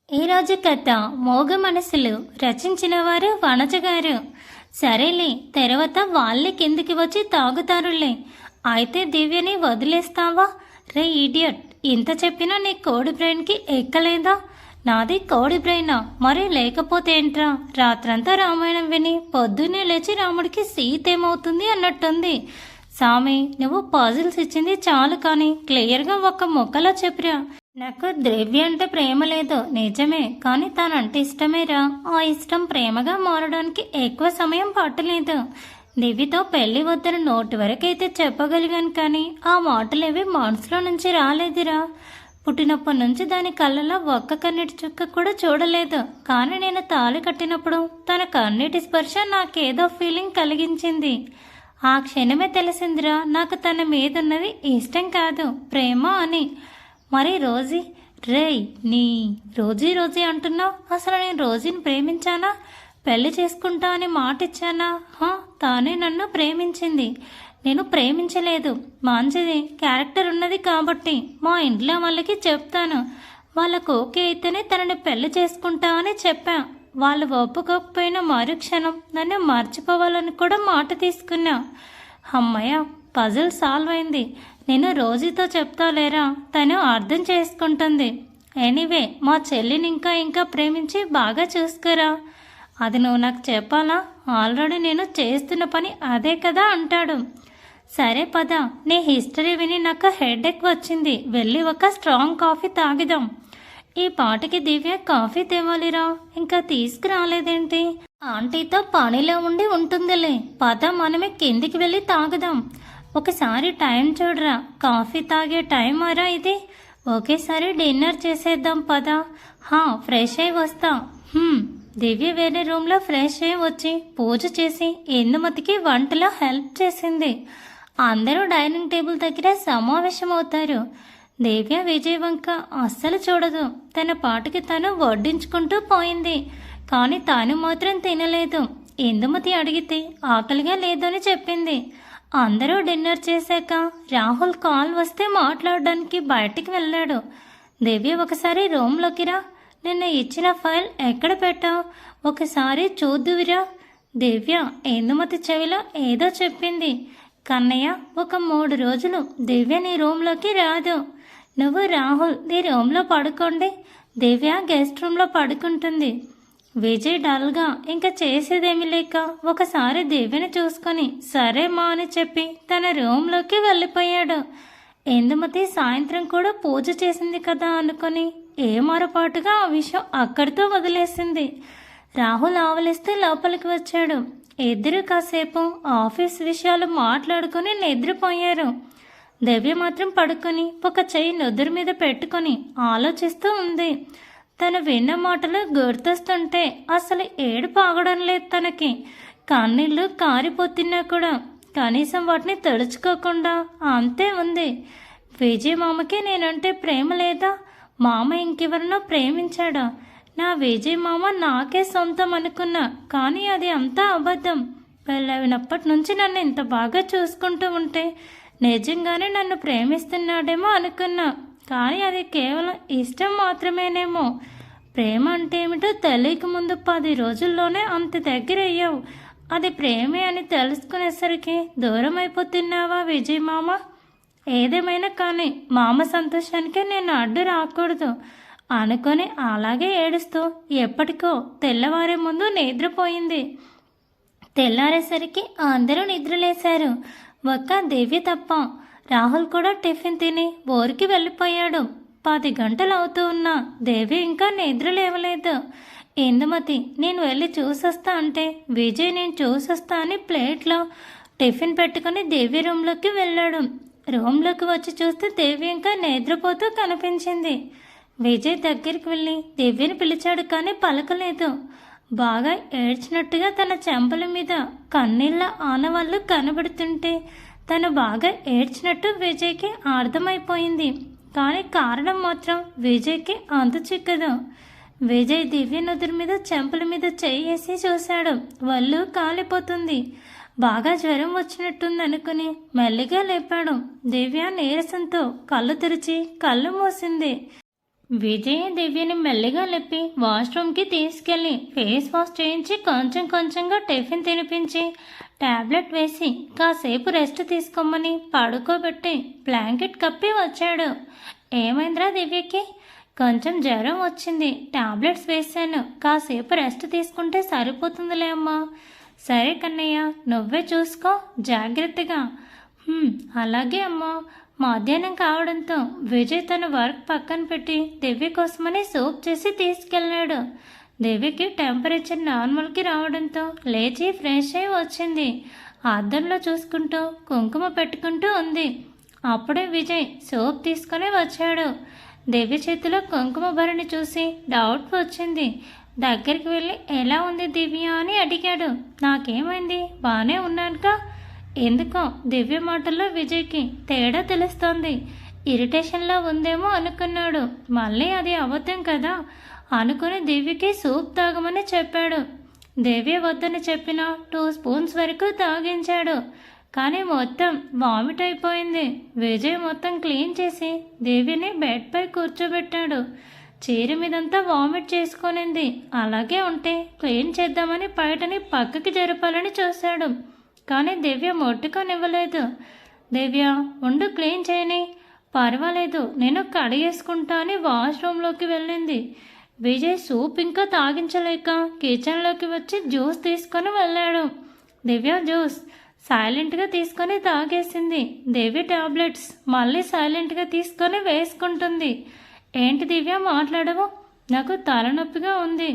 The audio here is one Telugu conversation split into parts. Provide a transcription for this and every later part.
ఈరోజు కథ మోగ మనసులు రచించిన వారు వనజ గారు. సరేలే, తర్వాత వాళ్ళే కిందికి వచ్చి తాగుతారులే. అయితే దివ్యని వదిలేస్తావా? రే ఇడియట్, ఇంత చెప్పినా నీ కోడి బ్రెయిన్కి ఎక్కలేదా? నాది కోడి బ్రెయినా? మరి లేకపోతే ఏంట్రా? రాత్రంతా రామాయణం విని పొద్దున్నే లేచి రాముడికి సీత ఏమవుతుంది అన్నట్టుంది. సామి, నువ్వు పజిల్స్ ఇచ్చింది చాలు, కానీ క్లియర్గా ఒక్క మొక్కలా చెప్పిరా. నాకు ద్రవ్య అంటే ప్రేమ లేదు నిజమే, కానీ తనంటే ఇష్టమేరా. ఆ ఇష్టం ప్రేమగా మారడానికి ఎక్కువ సమయం పట్టలేదు. దివ్యతో పెళ్లి వద్దని నోటి వరకైతే చెప్పగలిగాను, కానీ ఆ మాటలేవి మనసులో నుంచి రాలేదురా. పుట్టినప్పటి నుంచి దాని కళ్ళలో ఒక్క కన్నీటి చుక్క కూడా చూడలేదు, కానీ నేను తాళి కట్టినప్పుడు తన కన్నీటి స్పర్శ నాకేదో ఫీలింగ్ కలిగించింది. ఆ క్షణమే తెలిసిందిరా, నాకు తన మీదున్నది ఇష్టం కాదు, ప్రేమ అని. మరి రోజీ, రేయ్ నీ రోజీ రోజీ అంటున్నావు. అసలు నేను రోజీని ప్రేమించానా? పెళ్లి చేసుకుంటా అని మాట ఇచ్చానా? తానే నన్ను ప్రేమించింది, నేను ప్రేమించలేదు. మంచిది, క్యారెక్టర్ ఉన్నది కాబట్టి మా ఇంట్లో వాళ్ళకి చెప్తాను. వాళ్ళకు ఓకే అయితేనే తనని పెళ్లి చేసుకుంటా అని చెప్పా. వాళ్ళు ఒప్పుకోకపోయినా మరుక్షణం నన్ను మర్చిపోవాలని కూడా మాట తీసుకున్నా. అమ్మయ్య, పజిల్ సాల్వ్ అయింది. నేను రోజుతో చెప్తాలేరా, తను అర్థం చేసుకుంటుంది. ఎనీవే, మా చెల్లిని ఇంకా ప్రేమించి బాగా చూసుకురా. అది నువ్వు నాకు చెప్పాలా? ఆల్రెడీ నేను చేస్తున్న పని అదే కదా అంటాడు. సరే పద, నీ హిస్టరీ విని నాకు హెడేక్ వచ్చింది, వెళ్ళి ఒక స్ట్రాంగ్ కాఫీ తాగిదాం. ఈ పాటకి దివ్య కాఫీ తేవాలిరా, ఇంకా తీసుకురాలేదేంటి? ఆంటీతో పనిలో ఉండి ఉంటుందిలే. పద, మనమే కిందికి వెళ్ళి తాగుదాం. ఒకసారి టైం చూడరా, కాఫీ తాగే టైం అరా ఇది. ఒకేసారి డిన్నర్ చేసేద్దాం పద. ఫ్రెష్ అయి వస్తా. దివ్య వేరే రూమ్లో ఫ్రెష్ అయి వచ్చి పూజ చేసి ఇందుమతికి వంటలో హెల్ప్ చేసింది. అందరూ డైనింగ్ టేబుల్ దగ్గర సమావేశం అవుతారు. దివ్య విజయ్ వంక అస్సలు చూడదు. తన పాటికి తను వడ్డించుకుంటూ పోయింది, కానీ తాను మాత్రం తినలేదు. ఇందుమతి అడిగితే ఆకలిగా లేదని చెప్పింది. అందరూ డిన్నర్ చేశాక రాహుల్ కాల్ వస్తే మాట్లాడడానికి బయటికి వెళ్ళాడు. దివ్య, ఒకసారి రూమ్లోకి రా. నిన్న ఇచ్చిన ఫైల్ ఎక్కడ పెట్టావు? ఒకసారి చూద్దువిరా. దివ్య ఇందుమతి చెవిలో ఏదో చెప్పింది. కన్నయ్య, ఒక 3 రోజులు దివ్య నీ రూమ్లోకి రాదు. నువ్వు రాహుల్ నీ రూమ్లో పడుకోండి. దివ్య గెస్ట్ రూమ్లో పడుకుంటుంది. విజయ్ డల్గా ఇంకా చేసేదేమీ లేక ఒకసారి దివ్యని చూసుకొని సరే మా అని చెప్పి తన రూమ్లోకి వెళ్ళిపోయాడు. ఇందుమతి సాయంత్రం కూడా పూజ చేసింది కదా అనుకొని ఏమరపాటుగా ఆ విషయం అక్కడితో వదిలేసింది. రాహుల్ ఆవలిస్తే లోపలికి వచ్చాడు. ఇద్దరు కాసేపు ఆఫీస్ విషయాలు మాట్లాడుకుని నిద్రపోయారు. దివ్య మాత్రం పడుకొని ఒక చెయ్యి నుదురు మీద పెట్టుకొని ఆలోచిస్తూ ఉంది. తను విన్న మాటలు గుర్తొస్తుంటే అసలు ఏడుపు ఆగడం లేదు తనకి. కన్నీళ్ళు కారిపోతున్నా కూడా కనీసం వాటిని తడుచుకోకుండా అంతే ఉంది. విజయ్ మామకి నేనంటే ప్రేమ లేదా? మామ ఇంకెవరినో ప్రేమించాడా? నా విజయ్ మామ నాకే సొంతం అనుకున్నా, కానీ అది అంతా అబద్ధం. పెళ్ళైనప్పటి నుంచి నన్ను ఇంత బాగా చూసుకుంటూ ఉంటే నిజంగానే నన్ను ప్రేమిస్తున్నాడేమో అనుకున్నా, కానీ అది కేవలం ఇష్టం మాత్రమేనేమో. ప్రేమ అంటే ఏమిటో తెలియక ముందు 10 రోజుల్లోనే అంత దగ్గర అయ్యావు. అది ప్రేమే అని తెలుసుకునేసరికి దూరం అయిపోతున్నావా విజయ్ మామ? ఏదేమైనా కానీ మామ సంతోషానికే నేను అడ్డు రాకూడదు అనుకొని అలాగే ఏడుస్తూ ఎప్పటికో తెల్లవారే ముందు నిద్రపోయింది. తెల్లారేసరికి అందరూ నిద్రలేశారు, ఒక్క దివ్య తప్ప. రాహుల్ కూడా టిఫిన్ తిని ఊరికి వెళ్ళిపోయాడు. 10 గంటలు అవుతూ ఉన్నా దేవి ఇంకా నిద్ర లేవలేదు. ఇందుమతి, నేను వెళ్ళి చూసొస్తా అంటే విజయ్ నేను చూసొస్తా అని ప్లేట్లో టిఫిన్ పెట్టుకుని దేవి రూమ్లోకి వెళ్ళాడు. రూమ్లోకి వచ్చి చూస్తే దేవి ఇంకా నిద్రపోతూ కనిపించింది. విజయ్ దగ్గరికి వెళ్ళి దివ్యని పిలిచాడు, కానీ పలకలేదు. బాగా ఏడ్చినట్టుగా తన చెంపల మీద కన్నీళ్ళ ఆనవాళ్ళు కనబడుతుంటే తను బాగా ఏడ్చినట్టు విజయ్కి అర్థమైపోయింది, కానీ కారణం మాత్రం విజయ్కి అంతు చిక్కదు. విజయ్ దివ్య నుదురు మీద చెంపల మీద చేయేసి చూశాడు. వల్లు కాలిపోతుంది. బాగా జ్వరం వచ్చినట్టుంది అనుకుని మెల్లిగా లేపాడు. దివ్య నీరసంతో కళ్ళు తెరిచి కళ్ళు మూసింది. విజయ్ దివ్యని మెల్లిగా లేపి వాష్రూమ్కి తీసుకెళ్ళి ఫేస్ వాష్ చేయించి కొంచెం కొంచెంగా టిఫిన్ తినిపించి టాబ్లెట్ వేసి కాసేపు రెస్ట్ తీసుకోమని పడుకోబెట్టి బ్లాంకెట్ కప్పి వచ్చాడు. ఏమైందిరా దివ్యకి? కొంచెం జ్వరం వచ్చింది, టాబ్లెట్స్ వేశాను, కాసేపు రెస్ట్ తీసుకుంటే సరిపోతుందిలే అమ్మా. సరే కన్నయ్య, నువ్వే చూసుకో జాగ్రత్తగా. అలాగే అమ్మా. మధ్యాహ్నం కావడంతో విజయ్ తన వర్క్ పక్కన పెట్టి దివ్య కోసమని సూప్ చేసి తీసుకెళ్ళాడు. దివ్యకి టెంపరేచర్ నార్మల్కి రావడంతో లేచి ఫ్రెష్ అయి వచ్చింది. అద్దంలో చూసుకుంటూ కుంకుమ పెట్టుకుంటూ ఉంది. అప్పుడే విజయ్ సూప్ తీసుకొని వచ్చాడు. దివ్య చేతిలో కుంకుమ భరణి చూసి డౌట్ వచ్చింది. దగ్గరికి వెళ్ళి ఎలా ఉంది దివ్య అని అడిగాడు. నాకేమైంది, బాగానే ఉన్నానుగా. ఎందుకో దివ్య మాటల్లో విజయ్కి తేడా తెలుస్తోంది. ఇరిటేషన్లో ఉందేమో అనుకున్నాడు. మళ్ళీ అది అబద్ధం కదా అనుకుని దివ్యకి సూప్ తాగమని చెప్పాడు. దివ్య వద్దని చెప్పిన 2 స్పూన్స్ వరకు తాగించాడు. కానీ మొత్తం వామిట్ అయిపోయింది. విజయ్ మొత్తం క్లీన్ చేసి దివ్యని బెడ్పై కూర్చోబెట్టాడు. చీర మీదంతా వామిట్ చేసుకొనింది. అలాగే ఉంటే క్లీన్ చేద్దామని బయటని పక్కకి జరపాలని చూశాడు. కానీ దివ్య ముట్టుకొనివ్వలేదు. దివ్య ఉండు, క్లీన్ చేయని. పర్వాలేదు, నేను కడిగేసుకుంటా అని వాష్రూమ్లోకి వెళ్ళింది. విజయ్ సూప్ ఇంకా తాగించలేక కిచెన్లోకి వచ్చి జ్యూస్ తీసుకొని వెళ్ళాడు. దివ్య జ్యూస్ సైలెంట్గా తీసుకొని తాగేసింది. దివ్య టాబ్లెట్స్ మళ్ళీ సైలెంట్గా తీసుకొని వేసుకుంటుంది. ఏంటి దివ్య మాట్లాడవు? నాకు తలనొప్పిగా ఉంది.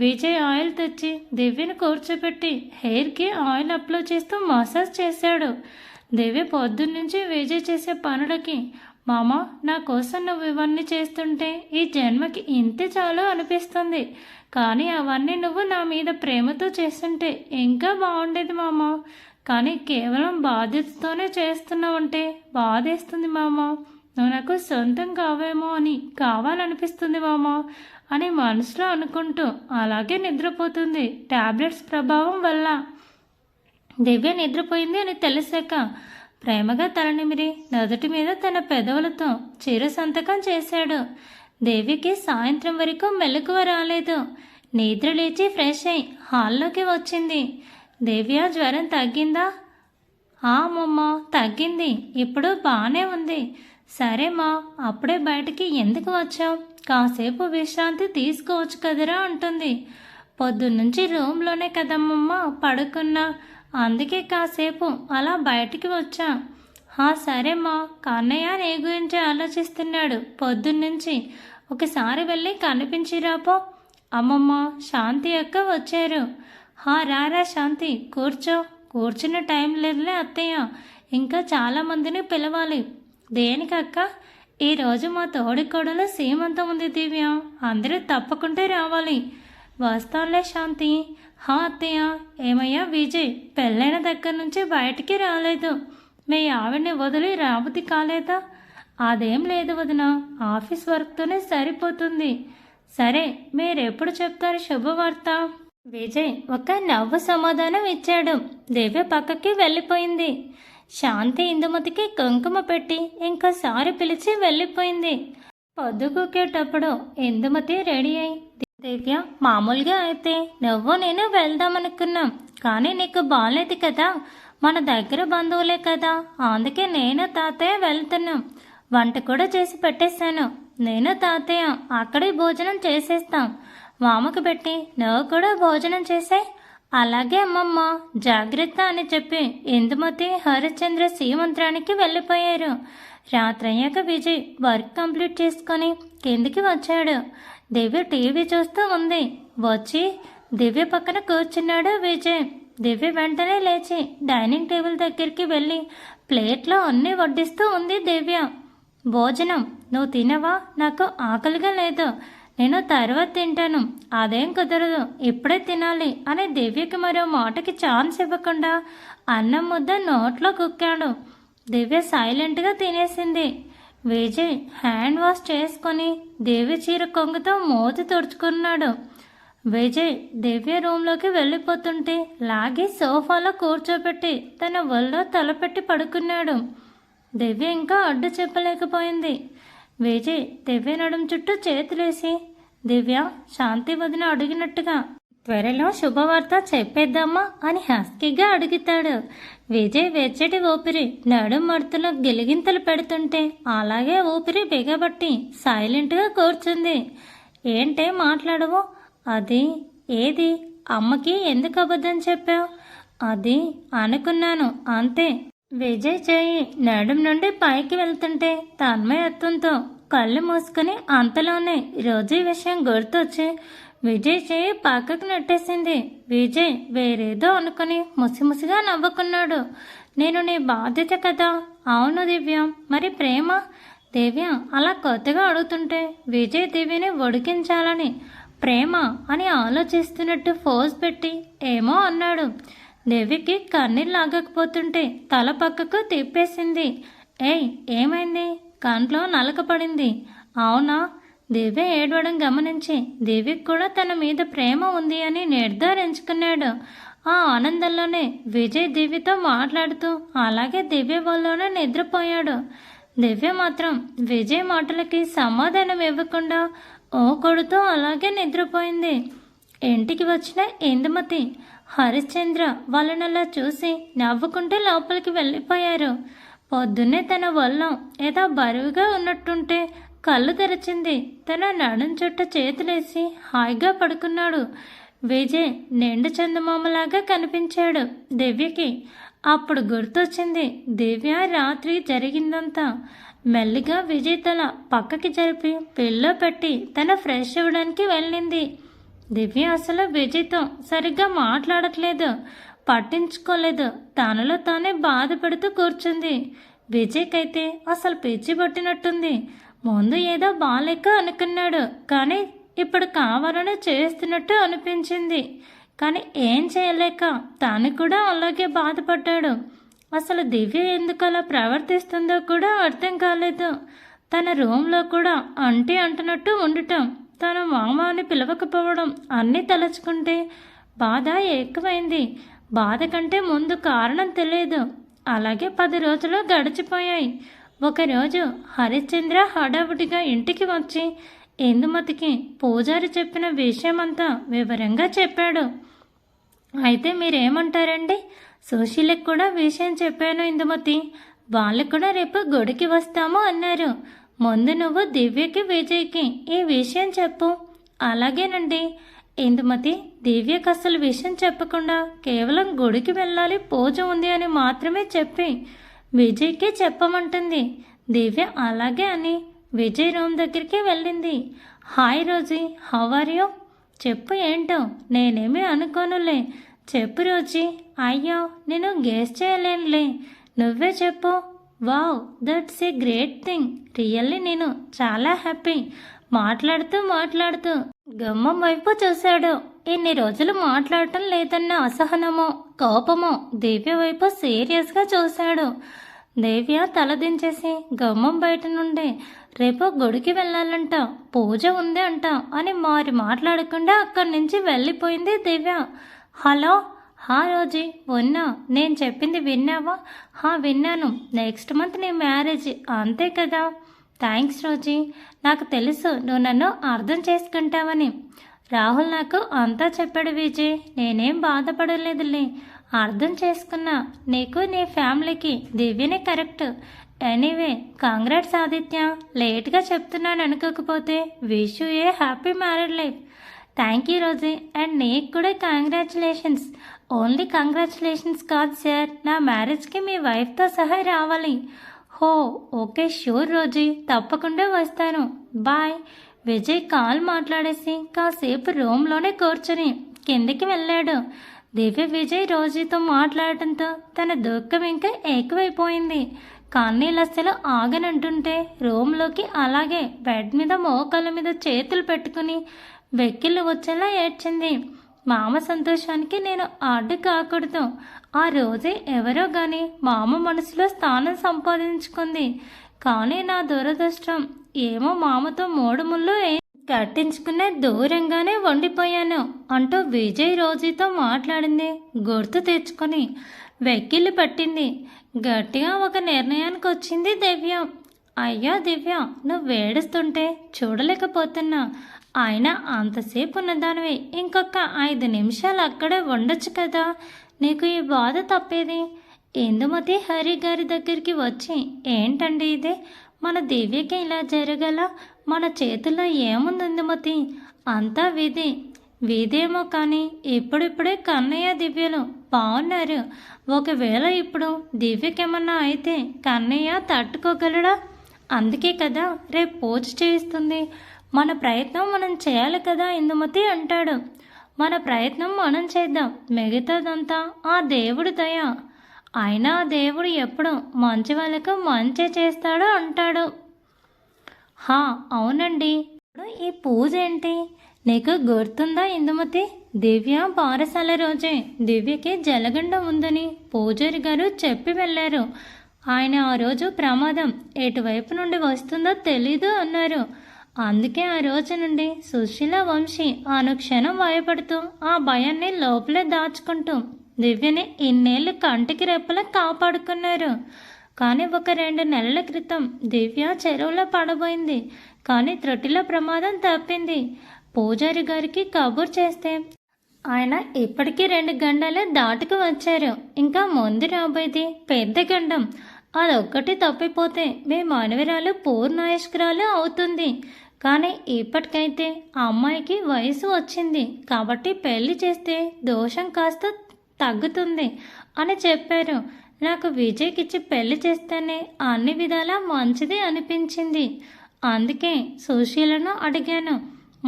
విజయ్ ఆయిల్ తెచ్చి దివ్యను కూర్చోబెట్టి హెయిర్కి ఆయిల్ అప్లై చేస్తూ మసాజ్ చేశాడు. దివ్య పొద్దున్నుంచి విజయ్ చేసే పనులకి, మామ నా కోసం నువ్వు ఇవన్నీ చేస్తుంటే ఈ జన్మకి ఇంతే చాలు అనిపిస్తుంది. కానీ అవన్నీ నువ్వు నా మీద ప్రేమతో చేస్తుంటే ఇంకా బాగుండేది మామ. కానీ కేవలం బాధ్యతతోనే చేస్తున్నావంటే బాధేస్తుంది మామ. నువ్వు నాకు సొంతం కావేమో అని కావాలనిపిస్తుంది మామ అని మనసులో అనుకుంటూ అలాగే నిద్రపోతుంది. టాబ్లెట్స్ ప్రభావం వల్ల. దివ్య నిద్రపోయింది అని తెలిసాక ప్రేమగా తలనిమిరి నుదుటి మీద తన పెదవులతో చిరు సంతకం చేశాడు. దివ్యకి సాయంత్రం వరకు మెలకువ రాలేదు. నిద్ర లేచి ఫ్రెష్ అయి హాల్లోకి వచ్చింది. దివ్య జ్వరం తగ్గిందా? అమ్మమ్మ తగ్గింది, ఇప్పుడు బాగానే ఉంది. సరే మా, అప్పుడే బయటికి ఎందుకు వచ్చావు? కాసేపు విశ్రాంతి తీసుకోవచ్చు కదరా అంటుంది. పొద్దున్నుంచి రూమ్లోనే కదమ్మమ్మ పడుకున్నా, అందుకే కాసేపు అలా బయటికి వచ్చా. సరేమ్మా, కన్నయ్య నీ గురించి ఆలోచిస్తున్నాడు పొద్దున్నుంచి. ఒకసారి వెళ్ళి కనిపించిరాపో. అమ్మమ్మ, శాంతి అక్క వచ్చారు. రారా శాంతి, కూర్చో. కూర్చున్న టైం లేదులే అత్తయ్య, ఇంకా చాలామందిని పిలవాలి. దేనికక్క? ఈరోజు మా తోడికోడలు సీమంతం ఉంది దివ్య, అందరూ తప్పకుండా రావాలి. వస్తానులే శాంతి. అత్తయ్య. ఏమయ్యా విజయ్, పెళ్ళైన దగ్గర నుంచి బయటికి రాలేదు. మీ ఆవిడ్ని వదిలి రాబుద్ది కాలేదా? అదేం లేదు వదిన, ఆఫీస్ వర్క్తోనే సరిపోతుంది. సరే, మీరెప్పుడు చెప్తారు శుభవార్త? విజయ్ ఒక నవ్వు సమాధానం ఇచ్చాడు. దివ్య పక్కకి వెళ్ళిపోయింది. శాంతి ఇందుమతికి కుంకుమ పెట్టి ఇంకోసారి పిలిచి వెళ్ళిపోయింది. పొద్దుకూకేటప్పుడు ఇందుమతి రెడీ అయి, దివ్య మామూలుగా అయితే నువ్వు నేను వెళ్దామనుకున్నాం, కానీ నీకు బాగాలేదు కదా, మన దగ్గర బంధువులే కదా, అందుకే నేను తాతయ్య వెళ్తున్నాం. వంట కూడా చేసి పెట్టేశాను. నేను తాతయ్య అక్కడే భోజనం చేసేస్తాం. మామకు పెట్టి నువ్వు కూడా భోజనం చేసే. అలాగే అమ్మమ్మ, జాగ్రత్త అని చెప్పి ఇందుమతి హరిశ్చంద్ర సీమంత్రానికి వెళ్ళిపోయారు. రాత్రయ్యాక విజయ్ వర్క్ కంప్లీట్ చేసుకొని కిందికి వచ్చాడు. దివ్య టీవీ చూస్తూ ఉంది. వచ్చి దివ్య పక్కన కూర్చున్నాడు విజయ్. దివ్య వెంటనే లేచి డైనింగ్ టేబుల్ దగ్గరికి వెళ్ళి ప్లేట్లో అన్నీ వడ్డిస్తూ ఉంది దివ్య. భోజనం నువ్వు తినవా? నాకు ఆకలిగా లేదు, నేను తర్వాత తింటాను. అదేం కుదరదు, ఇప్పుడే తినాలి అని దివ్యకి మరో మాటకి ఛాన్స్ ఇవ్వకుండా అన్నం ముద్ద నోట్లో కుక్కాడు. దివ్య సైలెంట్గా తినేసింది. విజయ్ హ్యాండ్ వాష్ చేసుకొని దివ్య చీర కొంగుతో మూతి తుడుచుకున్నాడు. విజయ్ దివ్య రూమ్లోకి వెళ్ళిపోతుంటే లాగి సోఫాలో కూర్చోబెట్టి తన ఒళ్ళో తలపెట్టి పడుకున్నాడు. దివ్య ఇంకా అడ్డు చెప్పలేకపోయింది. విజయ్ దివ్య నడుం చుట్టూ చేతులేసి, దివ్య శాంతి వదిన అడిగినట్టుగా త్వరలో శుభవార్త చెప్పేద్దామా అని హస్కీగా అడుగుతాడు. విజయ్ వెచ్చటి ఊపిరి నడుం మడుతులో గిలిగింతలు పెడుతుంటే అలాగే ఊపిరి బిగబట్టి సైలెంట్గా కూర్చుంది. ఏంటే మాట్లాడవు? అది ఏది? అమ్మకి ఎందుకు అబద్ధం చెప్పావు? అది అనుకున్నాను అంతే. విజయ్ చేయి నడుం నుండి పైకి వెళ్తుంటే తన్మయత్వంతో కళ్ళు మూసుకుని అంతలోనే రోజీ విషయం గుర్తొచ్చి విజయ్ చేయి పక్కకు నెట్టేసింది. విజయ్ వేరేదో అనుకుని ముసిముసిగా నవ్వుకున్నాడు. నేను నీ బాధ్యత కదా. అవును దివ్య, మరి ప్రేమ? దివ్య అలా కొత్తగా అడుగుతుంటే విజయ్ దివ్యని ఉడికించాలని ప్రేమ అని ఆలోచిస్తున్నట్టు ఫోజ్ పెట్టి ఏమో అన్నాడు. దివ్యకి కన్నీళ్ళు లాగకపోతుంటే తల పక్కకు తిప్పేసింది. ఏయ్ ఏమైంది? కంట్లో నలక పడింది. అవునా? దివ్య ఏడవడం గమనించి దివ్యకి కూడా తన మీద ప్రేమ ఉంది అని నిర్ధారించుకున్నాడు. ఆ ఆనందంలోనే విజయ్ దివ్యతో మాట్లాడుతూ అలాగే దివ్య వల్లనే నిద్రపోయాడు. దివ్య మాత్రం విజయ్ మాటలకి సమాధానం ఇవ్వకుండా ఓ కొడుతూ అలాగే నిద్రపోయింది. ఇంటికి వచ్చిన ఇందుమతి హరిశ్చంద్ర వాళ్ళనలా చూసి నవ్వుకుంటూ లోపలికి వెళ్ళిపోయారు. పొద్దున్నే తన వల్ల ఏదో బరువుగా ఉన్నట్టుంటే కళ్ళు తెరిచింది. తన నడుం చుట్ట చేతులేసి హాయిగా పడుకున్నాడు. విజయ్ నిండు చందమామలాగా కనిపించాడు దివ్యకి. అప్పుడు గుర్తొచ్చింది దివ్య రాత్రి జరిగిందంతా. మెల్లిగా విజయ్ తల పక్కకి జరిపి పిల్లో పెట్టి తన ఫ్రెష్ అవ్వడానికి వెళ్ళింది. దివ్య అసలు విజయ్తో సరిగ్గా మాట్లాడట్లేదు, పట్టించుకోలేదు. తనలో తానే బాధపడుతూ కూర్చుంది. విజయ్కైతే అసలు పిచ్చి పట్టినట్టుంది. ముందు ఏదో బాలేక అనుకున్నాడు, కానీ ఇప్పుడు కావాలని చేస్తున్నట్టు అనిపించింది. కానీ ఏం చేయలేక తాను కూడా అలాగే బాధపడ్డాడు. అసలు దివ్య ఎందుకు అలా ప్రవర్తిస్తుందో కూడా అర్థం కాలేదు. తన రూమ్లో కూడా అంటున్నట్టు ఉండటం, తన మామ అని పిలవకపోవడం అన్నీ తలుచుకుంటే బాధ ఎక్కువైంది. బాధ కంటే ముందు కారణం తెలియదు. అలాగే 10 రోజులు గడిచిపోయాయి. ఒకరోజు హరిశ్చంద్ర హడావుడిగా ఇంటికి వచ్చి ఇందుమతికి పూజారి చెప్పిన విషయమంతా వివరంగా చెప్పాడు. అయితే మీరేమంటారండి? సుశీలకు కూడా విషయం చెప్పాను ఇందుమతి. వాళ్ళు కూడా రేపు గుడికి వస్తాము అన్నారు. ముందు నువ్వు దివ్యకి విజయ్కి ఈ విషయం చెప్పు. అలాగేనండి. ఇందుమతి దివ్యకి అసలు విషయం చెప్పకుండా కేవలం గుడికి వెళ్ళాలి, పూజ ఉంది అని మాత్రమే చెప్పి విజయ్కి చెప్పమంటుంది. దివ్య అలాగే అని విజయ్ రూమ్ దగ్గరికి వెళ్ళింది. Hi Rosie, how are you? చెప్పు ఏంటో. నేనేమీ అనుకోనులే. చెప్పు రోజీ. అయ్యో నేను గెస్ చేయలేనులే, నువ్వే చెప్పు. Wow, that's a great thing. Really నేను చాలా హ్యాపీ. మాట్లాడుతూ గమ్మం వైపు చూశాడు. ఇన్ని రోజులు మాట్లాడటం లేదన్న అసహనమో కోపమో దివ్య వైపు సీరియస్గా చూశాడు. దివ్య తలదించేసి గమ్మం బయట నుండి రేపు గుడికి వెళ్ళాలంట, పూజ ఉంది అంట అని మాట్లాడకుండా అక్కడి నుంచి వెళ్ళిపోయింది దివ్య. హలో, హా రోజీ, ఉన్నా. నేను చెప్పింది విన్నావా? విన్నాను. నెక్స్ట్ మంత్ నీ మ్యారేజ్, అంతే కదా? Thanks Rosie. నాకు తెలుసు నువ్వు నన్ను అర్థం చేసుకుంటావని. రాహుల్ నాకు అంతా చెప్పాడు విజయ్. నేనేం బాధపడలేదులే, అర్థం చేసుకున్నా. నీకు నీ ఫ్యామిలీకి దివ్యనే కరెక్ట్. Anyway, congrats Aditya. లేట్గా చెప్తున్నాను అనుకోకపోతే wish you a happy married life. Thank you Rosie. And నీకు కూడా కంగ్రాచులేషన్స్. ఓన్లీ కంగ్రాచులేషన్స్ కాదు సార్, నా మ్యారేజ్కి మీ వైఫ్తో సహా రావాలి. హో ఓకే, షూర్ రోజీ, తప్పకుండా వస్తాను. బాయ్. విజయ్ కాల్ మాట్లాడేసి కాసేపు రూమ్లోనే కూర్చొని కిందికి వెళ్ళాడు. దివ్య విజయ్ రోజీతో మాట్లాడటంతో తన దుఃఖం ఇంకా ఎక్కువైపోయింది. కన్నీళ్ళు అస్సలు ఆగనంటుంటే రూమ్లోకి అలాగే బెడ్ మీద మోకాళ్ళ మీద చేతులు పెట్టుకుని వెక్కిళ్ళు వచ్చేలా ఏడ్చింది. మామ సంతోషానికి నేను అడ్డు కాకూడదు. ఆ రోజే ఎవరో గాని మామ మనసులో స్థానం సంపాదించుకుంది. కానీ నా దురదృష్టం ఏమో మామతో 3 ముళ్ళు కట్టించుకునే దూరంగానే వండిపోయాను అంటూ విజయ్ రోజీతో మాట్లాడింది గుర్తు తెచ్చుకొని వెక్కిళ్ళు పట్టింది. గట్టిగా ఒక నిర్ణయానికి వచ్చింది దివ్య. అయ్యో దివ్య, నువ్వు ఏడుస్తుంటే చూడలేకపోతున్నా. అయినా అంతసేపు ఉన్నదానివి ఇంకొక 5 నిమిషాలు అక్కడే ఉండొచ్చు కదా. నీకు ఈ బాధ తప్పేది. ఇందుమతి హరి గారి దగ్గరికి వచ్చి, ఏంటండి ఇది, మన దివ్యకి ఇలా జరగల, మన చేతుల్లో ఏముంది ఇందుమతి, అంతా విధి. విధేమో కానీ ఇప్పుడిప్పుడే కన్నయ్య దివ్యలు బాగున్నారు. ఒకవేళ ఇప్పుడు దివ్యకేమన్నా అయితే కన్నయ్య తట్టుకోగలడా? అందుకే కదా రేపు పూజ చేయిస్తుంది. మన ప్రయత్నం మనం చేయాలి కదా ఇందుమతి అంటాడు. మన ప్రయత్నం మనం చేద్దాం, మిగతాదంతా ఆ దేవుడి దయ. అయినా ఆ దేవుడు ఎప్పుడు మంచి వాళ్ళకు మంచి చేస్తాడు అంటాడు. హా అవునండి, ఇప్పుడు ఈ పూజ ఏంటి నీకు గుర్తుందా ఇందుమతి? దివ్య బారసాల రోజే దివ్యకి జలగండ ఉందని పూజారి గారు చెప్పి వెళ్ళారు. ఆయన ఆ రోజు ప్రమాదం ఎటువైపు నుండి వస్తుందో తెలీదు అన్నారు. అందుకే ఆ రోజు నుండి సుశీల వంశీ అనుక్షణం భయపడుతూ ఆ భయాన్ని లోపలే దాచుకుంటూ దివ్యని ఇన్నేళ్ళు కంటికి రెప్పలా కాపాడుకున్నారు. కానీ ఒక 2 నెలల క్రితం దివ్య చెరువులో పడబోయింది. కానీ త్రొట్టిలో ప్రమాదం తప్పింది. పూజారి గారికి కబుర్ చేస్తే ఆయన ఇప్పటికీ 2 గంటలే దాటుకు వచ్చారు. ఇంకా ముందు రాబోయేది పెద్ద గండం. అదొక్కటి తప్పిపోతే మీ మనవరాలు పూర్ణాయుష్కురాలు అవుతుంది. కానీ ఇప్పటికైతే ఆ అమ్మాయికి వయసు వచ్చింది కాబట్టి పెళ్లి చేస్తే దోషం కాస్త తగ్గుతుంది అని చెప్పారు. నాకు విజయ్కిచ్చి పెళ్లి చేస్తేనే అన్ని విధాలా మంచిది అనిపించింది. అందుకే సుశీలను అడిగాను.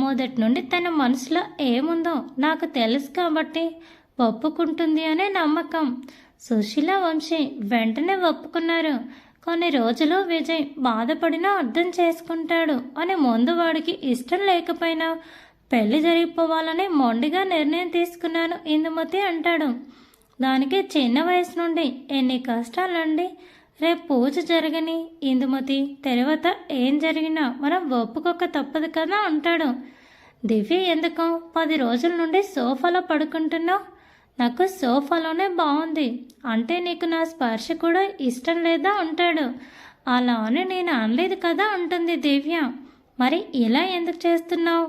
మొదటి నుండి తన మనసులో ఏముందో నాకు తెలుసు కాబట్టి ఒప్పుకుంటుంది అనే నమ్మకం. సుశీల వంశీ వెంటనే ఒప్పుకున్నారు. కొన్ని రోజులు విజయ్ బాధపడినా అర్థం చేసుకుంటాడు అని ముందు వాడికి ఇష్టం లేకపోయినా పెళ్లి జరిగిపోవాలని మొండిగా నిర్ణయం తీసుకున్నాను ఇందుమతి అంటాడు. దానికి చిన్న వయసు నుండి ఎన్ని కష్టాలండి. రేపు పూజ జరగని ఇందుమతి, తర్వాత ఏం జరిగినా మనం ఒప్పుకోక తప్పదు కదా అంటాడు. దివ్య ఎందుకో 10 రోజుల నుండి సోఫాలో పడుకుంటున్నావు? నాకు సోఫాలోనే బాగుంది. అంటే నీకు నా స్పర్శ కూడా ఇష్టం లేదా అంటాడు. అలా అని నేను అనలేదు కదా అంటుంది దివ్య. మరి ఇలా ఎందుకు చేస్తున్నావు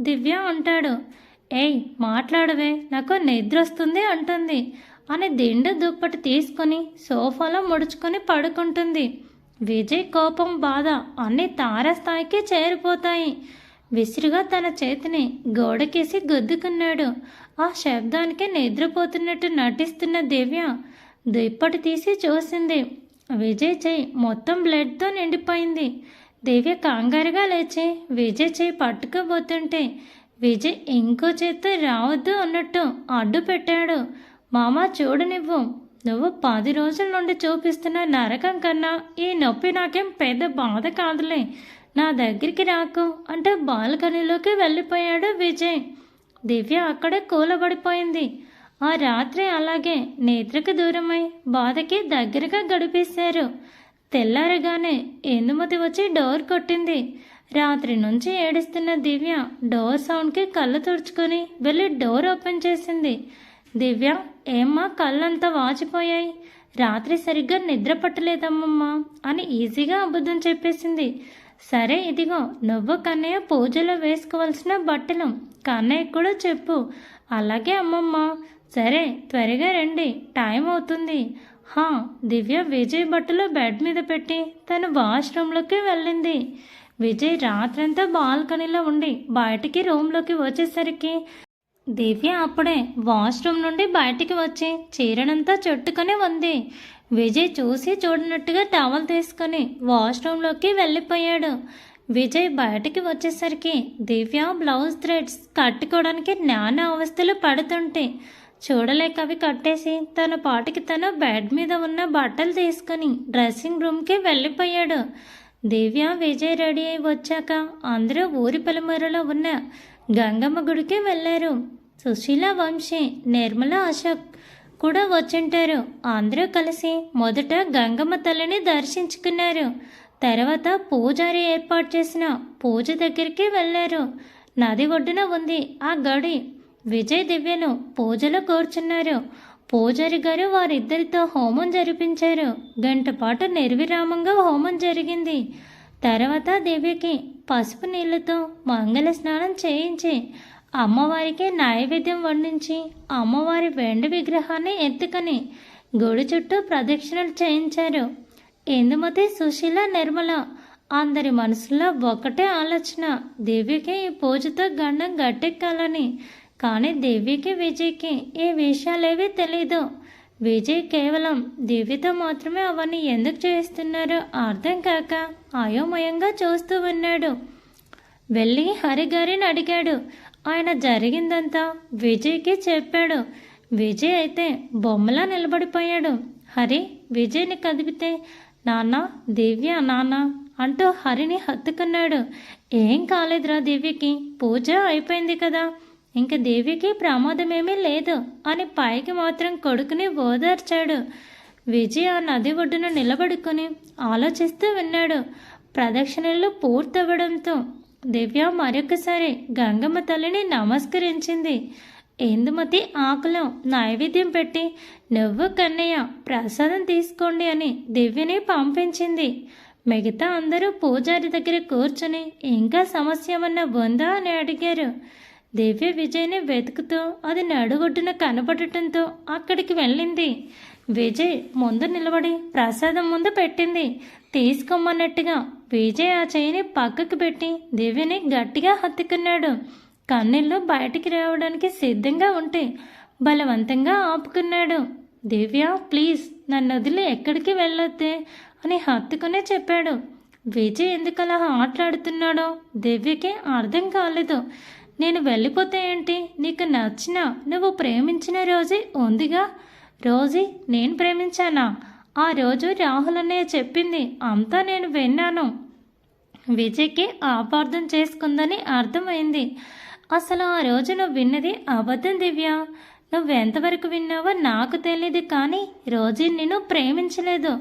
దివ్య అంటాడు. ఏయ్ మాట్లాడవే, నాకు నిద్ర వస్తుంది అంటుంది అని దిండు దుప్పటి తీసుకుని సోఫాలో ముడుచుకొని పడుకుంటుంది. విజయ్ కోపం బాధ అన్ని తారస్థాయికి చేరిపోతాయి. విసురుగా తన చేతిని గోడకేసి గుద్దుకున్నాడు. ఆ శబ్దానికి నిద్రపోతున్నట్టు నటిస్తున్న దివ్య దుప్పటి తీసి చూసింది. విజయ్ చెయ్యి మొత్తం బ్లడ్తో నిండిపోయింది. దివ్య కంగారుగా లేచి విజయ్ చెయ్యి పట్టుకోబోతుంటే విజయ్ ఇంకో చేత్తో రావద్దు అన్నట్టు అడ్డు పెట్టాడు. మామ చూడు, నువ్వు 10 రోజుల నుండి చూపిస్తున్న నరకం కన్నా ఈ నొప్పి నాకేం పెద్ద బాధ కాదులే, నా దగ్గరికి రాకు అంటే బాల్కనీలోకి వెళ్ళిపోయాడు విజయ్. దివ్య అక్కడే కూలబడిపోయింది. ఆ రాత్రి అలాగే నిద్రకు దూరమై బాధకి దగ్గరగా గడిపేశారు. తెల్లారగానే ఇందుమతి వచ్చి డోర్ కొట్టింది. రాత్రి నుంచి ఏడుస్తున్న దివ్య డోర్ సౌండ్కి కళ్ళు తుడుచుకొని వెళ్ళి డోర్ ఓపెన్ చేసింది. దివ్య, ఏమ్మా కళ్ళంతా వాచిపోయాయి, రాత్రి సరిగ్గా నిద్ర పట్టలేదమ్మమ్మా అని ఈజీగా అబద్ధం చెప్పేసింది. సరే ఇదిగో నువ్వు కన్నయ్య పూజలో వేసుకోవాల్సిన బట్టలు కన్నయ్య కూడా చెప్పు. అలాగే అమ్మమ్మ. సరే త్వరగా రండి, టైం అవుతుంది. హా, దివ్య విజయ్ బట్టలు బెడ్ మీద పెట్టి తను వాష్రూమ్లోకి వెళ్ళింది. విజయ్ రాత్రంతా బాల్కనీలో ఉండి బయటికి రూమ్లోకి వచ్చేసరికి దివ్య అప్పుడే వాష్రూమ్ నుండి బయటికి వచ్చి చీరనంతా చుట్టుకొని ఉంది. విజయ్ చూసి చూడనట్టుగా టవల్ తీసుకొని వాష్రూమ్లోకి వెళ్ళిపోయాడు. విజయ్ బయటికి వచ్చేసరికి దివ్య బ్లౌజ్ థ్రెడ్స్ కట్టుకోవడానికి నానా అవస్థలు పడుతుంటే చూడలేక అవి కట్టేసి తన పాటికి తను బెడ్ మీద ఉన్న బట్టలు తీసుకుని డ్రెస్సింగ్ రూమ్కి వెళ్ళిపోయాడు. దివ్య విజయ్ రెడీ అయి వచ్చాక అందరూ ఊరి పొలిమేరలో ఉన్న గంగమ్మ గుడికి వెళ్ళారు. సుశీల వంశీ, నిర్మల, అశోక్ కూడా వచ్చింటారు. అందరూ కలిసి మొదట గంగమ్మ తల్లిని దర్శించుకున్నారు. తర్వాత పూజారి ఏర్పాటు చేసిన పూజ దగ్గరికి వెళ్ళారు. నది ఒడ్డున ఉంది ఆ గడి. విజయ్ దివ్యను పూజలో కూర్చున్నారు. పూజారి గారు వారిద్దరితో హోమం జరిపించారు. గంట పాటు నిర్విరామంగా హోమం జరిగింది. తర్వాత దివ్యకి పసుపు నీళ్లతో మంగళ స్నానం చేయించి అమ్మవారికి నైవేద్యం వండించి అమ్మవారి వెండి విగ్రహాన్ని ఎత్తుకొని గుడి చుట్టూ ప్రదక్షిణలు చేయించారు. ఇందుమతి, సుశీల, నిర్మల అందరి మనసులో ఒకటే ఆలోచన, దివ్యకి ఈ పూజతో గండం గట్టెక్కాలని. కానీ దివ్యకి, విజయ్కి ఈ విషయాలేవీ తెలీదు. విజయ్ కేవలం దివ్యతో మాత్రమే అవన్నీ ఎందుకు చేస్తున్నారో అర్థం కాక అయోమయంగా చూస్తూ ఉన్నాడు. వెళ్ళి హరిగారిని అడిగాడు. ఆయన జరిగిందంతా విజయ్కి చెప్పాడు. విజయ్ అయితే బొమ్మలా నిలబడిపోయాడు. హరి విజయ్ని కదిపితే, నాన్న, దివ్య నాన్న అంటూ హరిని హత్తుకున్నాడు. ఏం కాలేదురా దివ్యకి, పూజ అయిపోయింది కదా, ఇంక దివ్యకి ప్రమాదమేమీ లేదు అని పైకి మాత్రం కొడుకుని ఓదార్చాడు. విజయ్ ఆ నది ఒడ్డున నిలబడుకొని ఆలోచిస్తూ విన్నాడు. ప్రదక్షిణలు పూర్తవడంతో దివ్య మరొకసారి గంగమ్మ తల్లిని నమస్కరించింది. ఇందుమతి ఆకులో నైవేద్యం పెట్టి, నువ్వు కన్నయ్య ప్రసాదం తీసుకోండి అని దివ్యని పంపించింది. మిగతా అందరూ పూజారి దగ్గర కూర్చుని ఇంకా సమస్య ఏమన్నా ఉందా అని అడిగారు. దివ్య విజయ్ని వెతుకుతూ అది నడుగొడ్డున కనబడటంతో అక్కడికి వెళ్ళింది. విజయ్ ముందు నిలబడి ప్రసాదం ముందు పెట్టింది. తీసుకోమన్నట్టుగా విజయ్ ఆ చేయిని పక్కకు పెట్టి దివ్యని గట్టిగా హత్తుకున్నాడు. కన్నీళ్ళు బయటికి రావడానికి సిద్ధంగా ఉంటే బలవంతంగా ఆపుకున్నాడు. దివ్య ప్లీజ్ నన్ను వదిలి ఎక్కడికి వెళ్ళొద్దే అని హత్తుకునే చెప్పాడు. విజయ్ ఎందుకలా ఆటలాడుతున్నాడో దివ్యకి అర్థం కాలేదు. నేను వెళ్ళిపోతే ఏంటి, నీకు నచ్చిన నువ్వు ప్రేమించిన రోజే ఉందిగా. రోజీ నేను ప్రేమించానా? ఆ రోజు రాహుల్ అన్నయ్య చెప్పింది అంతా నేను విన్నాను. విజయ్కి అపార్థం చేసుకుందని అర్థమైంది. అసలు ఆ రోజు నువ్వు విన్నది అబద్ధం దివ్య. నువ్వెంతవరకు విన్నావో నాకు తెలియదు, కానీ రోజీ నిన్ను ప్రేమించలేదు.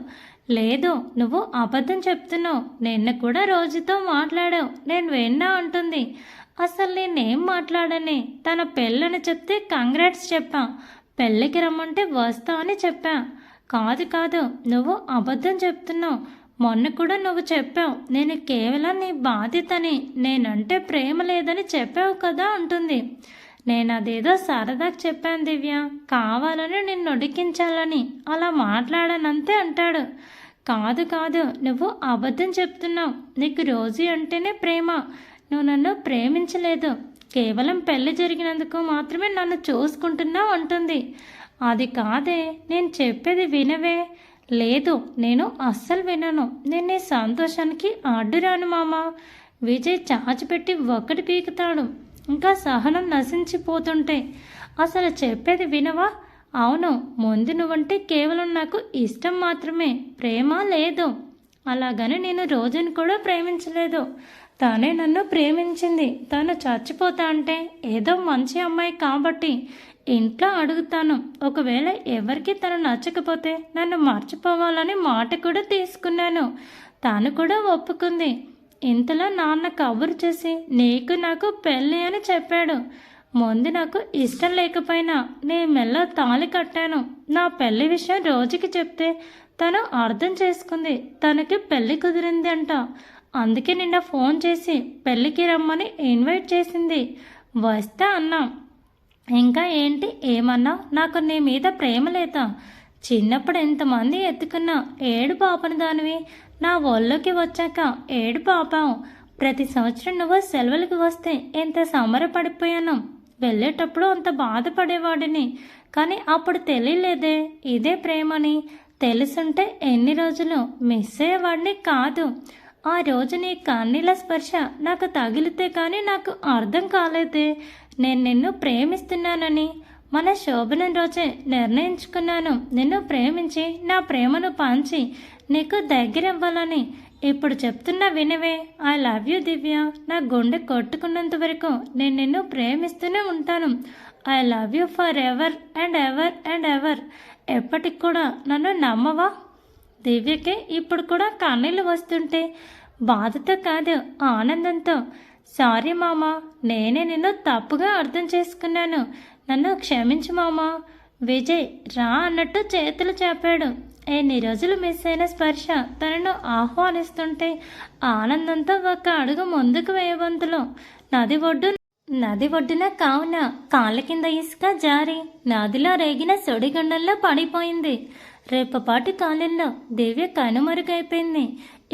లేదు, నువ్వు అబద్ధం చెప్తున్నావు. నిన్న కూడా రోజుతో మాట్లాడావు, నేను విన్నా అంటుంది. అసలు నేనేం మాట్లాడని, తన పెళ్ళని చెప్తే కంగ్రాట్స్ చెప్పా, పెళ్ళికి రమ్మంటే వస్తా అని చెప్పా. కాదు కాదు, నువ్వు అబద్ధం చెప్తున్నావు. మొన్న కూడా నువ్వు చెప్పావు నేను కేవలం నీ బాధ్యతని, నేనంటే ప్రేమ లేదని చెప్పావు కదా అంటుంది. నేను అదేదో సరదాగా చెప్పాను దివ్య, కావాలని నిన్ను ఉడికించాలని అలా మాట్లాడనంతే అంటాడు. కాదు కాదు, నువ్వు అబద్ధం చెప్తున్నావు. నీకు రోజీ అంటేనే ప్రేమ, నువ్వు నన్ను ప్రేమించలేదు, కేవలం పెళ్లి జరిగినందుకు మాత్రమే నన్ను చూసుకుంటున్నావు అంటుంది. అది కాదే, నేను చెప్పేది వినవే. లేదు, నేను అస్సలు వినను. నేను నీ సంతోషానికి అడ్డురాను మామ. విజయ్ చాచిపెట్టి ఒక్కటి పీకుతాడు. ఇంకా సహనం నశించిపోతుంటే, అసలు చెప్పేది వినవా? అవును, ముందు నువ్వంటే కేవలం నాకు ఇష్టం మాత్రమే, ప్రేమ లేదు. అలాగని నేను రోజుని కూడా ప్రేమించలేదు. తనే నన్ను ప్రేమించింది. తను చచ్చిపోతా అంటే ఏదో మంచి అమ్మాయి కాబట్టి ఇంట్లో అడుగుతాను. ఒకవేళ ఎవరికి తను నచ్చకపోతే నన్ను మర్చిపోవాలని మాట కూడా తీసుకున్నాను. తను కూడా ఒప్పుకుంది. ఇంతలో నాన్న కబురు చేసి నీకు నాకు పెళ్ళి అని చెప్పాడు. ముందు నాకు ఇష్టం లేకపోయినా నీ మెల్ల తాళి కట్టాను. నా పెళ్లి విషయం రోజుకి చెప్తే తను అర్థం చేసుకుంది. తనకి పెళ్లి కుదిరింది అంట. అందుకే నిన్న ఫోన్ చేసి పెళ్ళికి రమ్మని ఇన్వైట్ చేసింది. వస్తా అన్నా. ఇంకా ఏంటి ఏమన్నా? నాకు నీ మీద ప్రేమ లేదా? చిన్నప్పుడు ఎంతమంది ఎత్తుకున్నా ఏడు పాపను దానివి. నా ఒళ్ళోకి వచ్చాక ఏడు పాపావు. ప్రతి సంవత్సరం నువ్వు సెలవులకి వస్తే ఎంత సంబరపడిపోయాను. వెళ్ళేటప్పుడు అంత బాధపడేవాడిని. కానీ అప్పుడు తెలియలేదే ఇదే ప్రేమని. తెలుసుంటే ఎన్ని రోజులు మిస్ అయ్యేవాడిని కాదు. ఆ రోజు నీ కన్నీళ్ళ స్పర్శ నాకు తగిలితే కానీ నాకు అర్థం కాలేదే నేను నిన్ను ప్రేమిస్తున్నానని. మన శోభనం రోజే నిర్ణయించుకున్నాను నిన్ను ప్రేమించి నా ప్రేమను పంచి నీకు దగ్గరవ్వాలని. ఇప్పుడు చెప్తున్నా వినవే. ఐ లవ్ యూ దివ్య. నా గుండె కొట్టుకున్నంత వరకు నేను నిన్ను ప్రేమిస్తూనే ఉంటాను. I love you for ever and ever and ever. ఎప్పటికి కూడా నన్ను నమ్మవా? దివ్యకి ఇప్పుడు కూడా కన్నీళ్ళు వస్తుంటే బాధతో కాదు ఆనందంతో, సారీ మామ, నేనే నిన్ను తప్పుగా అర్థం చేసుకున్నాను, నన్ను క్షమించు మామ. విజయ్ రా అన్నట్టు చేతులు చాపాడు. ఎన్ని రోజులు మిస్ అయిన స్పర్శ తనను ఆహ్వానిస్తుంటే ఆనందంతో ఒక్క అడుగు ముందుకు వేయబంతులో నది ఒడ్డున కావున కాళ్ళ కింద ఇసుక జారి నదిలో రేగిన సుడిగుండంలో పడిపోయింది. రేపపాటి కాలంలో దివ్య కనుమరుగైపోయింది.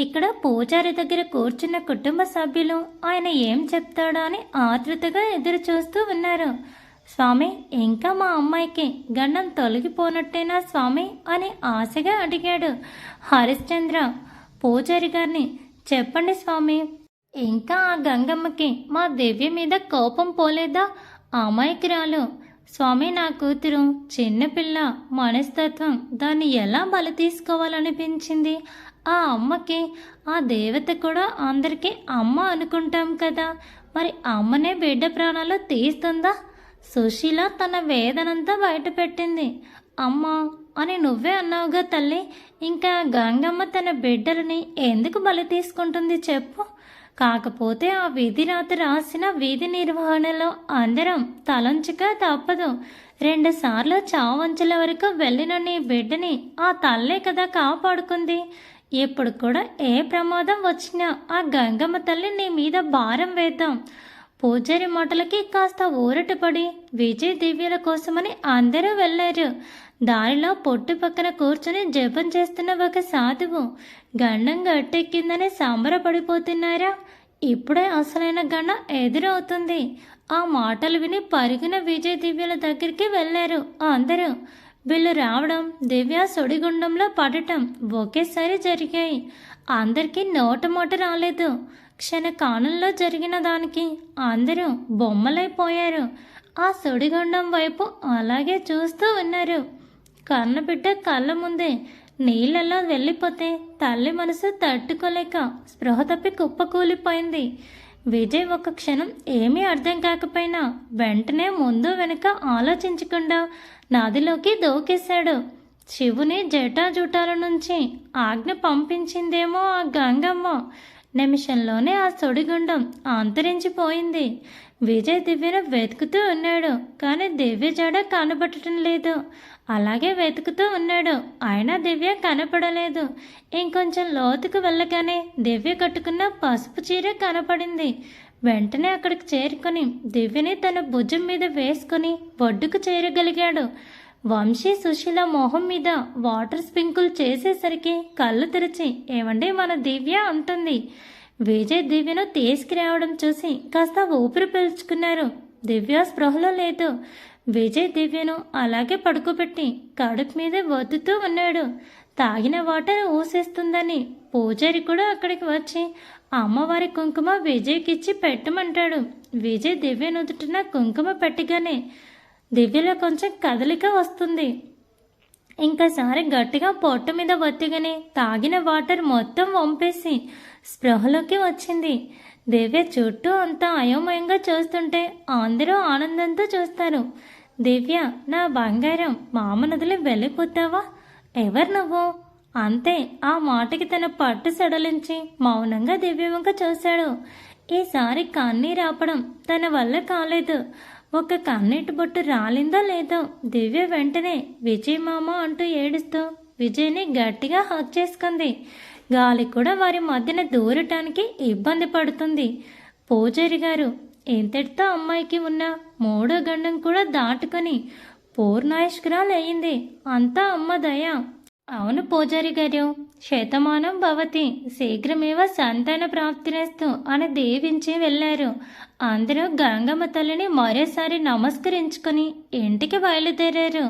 ఇక్కడ పూజారి దగ్గర కూర్చున్న కుటుంబ సభ్యులు ఆయన ఏం చెప్తాడో అని ఆతృతగా ఎదురు చూస్తూ ఉన్నారు. స్వామి, ఇంకా మా అమ్మాయికి గండం తొలగిపోనట్టేనా స్వామి అని ఆశగా అడిగాడు హరిశ్చంద్ర పూజారి గారిని. చెప్పండి స్వామి, ఇంకా ఆ గంగమ్మకి మా దివ్య మీద కోపం పోలేదా? అమాయకురాలు స్వామి, నా కూతురు చిన్నపిల్ల మనస్తత్వం, దాన్ని ఎలా బలి తీసుకోవాలనిపించింది. ఆ అమ్మకి ఆ దేవత కూడా అందరికీ అమ్మ అనుకుంటాం కదా, మరి అమ్మనే బిడ్డ ప్రాణాలు తీస్తుందా? సుశీల తన వేదనంతా బయటపెట్టింది. అమ్మా అని నువ్వే అన్నావుగా తల్లి, ఇంకా గంగమ్మ తన బిడ్డలని ఎందుకు బలి తీసుకుంటుంది చెప్పు. కాకపోతే ఆ వీధి రాత రాసిన వీధి నిర్వహణలో అందరం తలంచక తప్పదు. 2 సార్లు చావంచుల వరకు వెళ్ళిన నీ బిడ్డని ఆ తల్లే కదా కాపాడుకుంది. ఇప్పుడు కూడా ఏ ప్రమాదం వచ్చినా ఆ గంగమ్మ తల్లి నీ మీద భారం వేద్దాం. పూజారి మాటలకి కాస్త ఊరటపడి విజయ్ దివ్యల కోసమని అందరూ వెళ్ళారు. దారిలో పొట్టు పక్కన కూర్చొని జపం చేస్తున్న ఒక సాధువు గండం గట్టెక్కిందని సంబరపడిపోతున్నారా? ఇప్పుడే అసలైన గండం ఎదురవుతుంది. ఆ మాటలు విని పరుగున విజయ్ దివ్యల దగ్గరికి వెళ్ళారు అందరూ. వీళ్ళు రావడం, దివ్య సుడిగుండంలో పడటం ఒకేసారి జరిగాయి. అందరికీ నోటమోట రాలేదు. క్షణకాలంలో జరిగిన దానికి అందరూ బొమ్మలైపోయారు. ఆ సుడిగుండం వైపు అలాగే చూస్తూ ఉన్నారు. కన్నబిడ్డ కళ్ళ ముందే నీళ్ళల్లో వెళ్ళిపోతే తల్లి మనసు తట్టుకోలేక స్పృహ తప్పి కుప్పకూలిపోయింది. విజయ్ ఒక క్షణం ఏమీ అర్థం కాకపోయినా వెంటనే ముందు వెనుక ఆలోచించకుండా నదిలోకి దూకేశాడు. శివుని జటాజూటాల నుంచి ఆజ్ఞ పంపించిందేమో ఆ గంగమ్మ. నిమిషంలోనే ఆ సుడిగుండం అంతరించిపోయింది. విజయ్ దివ్యను వెతుకుతూ ఉన్నాడు, కానీ దివ్య జడ కనబడటం లేదు. అలాగే వెతుకుతూ ఉన్నాడు, అయినా దివ్య కనపడలేదు. ఇంకొంచెం లోతుకు వెళ్ళగానే దివ్య కట్టుకున్న పసుపు చీర కనపడింది. వెంటనే అక్కడికి చేరుకొని దివ్యని తన భుజం మీద వేసుకుని ఒడ్డుకు చేరగలిగాడు. వంశీ సుశీల మొహం మీద వాటర్ స్ప్రింకుల్ చేసేసరికి కళ్ళు తెరిచి, ఏమండి మన దివ్య అంటుంది. విజయ్ దివ్యను తీసుకురావడం చూసి కాస్త ఊపిరి పీల్చుకున్నారు. దివ్య స్పృహలో లేదు. విజయ్ దివ్యను అలాగే పడుకోబెట్టి కడుపు మీద వద్దుతూ ఉన్నాడు. తాగిన వాటర్ ఊసేస్తుందని పూజారి కూడా అక్కడికి వచ్చి అమ్మవారి కుంకుమ విజయ్కిచ్చి పెట్టమంటాడు. విజయ్ దివ్య నుదుటిన కుంకుమ పెట్టగానే దివ్యలో కొంచెం కదలిక వస్తుంది. ఇంకసారి గట్టిగా పొట్ట మీద వత్తిగానే తాగిన వాటర్ మొత్తం వంపేసి స్పృహలోకి వచ్చింది. దివ్య చుట్టూ అంతా అయోమయంగా చూస్తుంటే అందరూ ఆనందంతో చూస్తారు. దివ్య, నా బంగారం, మామ నదిలో వెళ్ళిపోతావా? ఎవరు నువ్వు? అంతే. ఆ మాటకి తన పట్టు సడలించి మౌనంగా దివ్య వంక చూశాడు. ఈసారి కన్నీరాపడం తన వల్ల కాలేదు. ఒక కన్నీటి బొట్టు రాలిందో లేదో దివ్య వెంటనే విజయ్ మామ అంటూ ఏడుస్తూ విజయ్ని గట్టిగా హక్ చేసుకుంది. గాలి కూడా వారి మధ్యన దూరటానికి ఇబ్బంది పడుతుంది. పూజారి గారు ఇంతటితో అమ్మాయికి ఉన్న 3వ గండం కూడా దాటుకొని పూర్ణాయుష్కురాలయ్యింది. అంతా అమ్మ దయ. అవును పూజారి గారు, శతమానం భవతి, శీఘ్రమేవ సంతాన ప్రాప్తిరేస్తు అని దీవించి వెళ్ళారు. అందరూ గంగమ్మ తల్లిని మరోసారి నమస్కరించుకొని ఇంటికి బయలుదేరారు.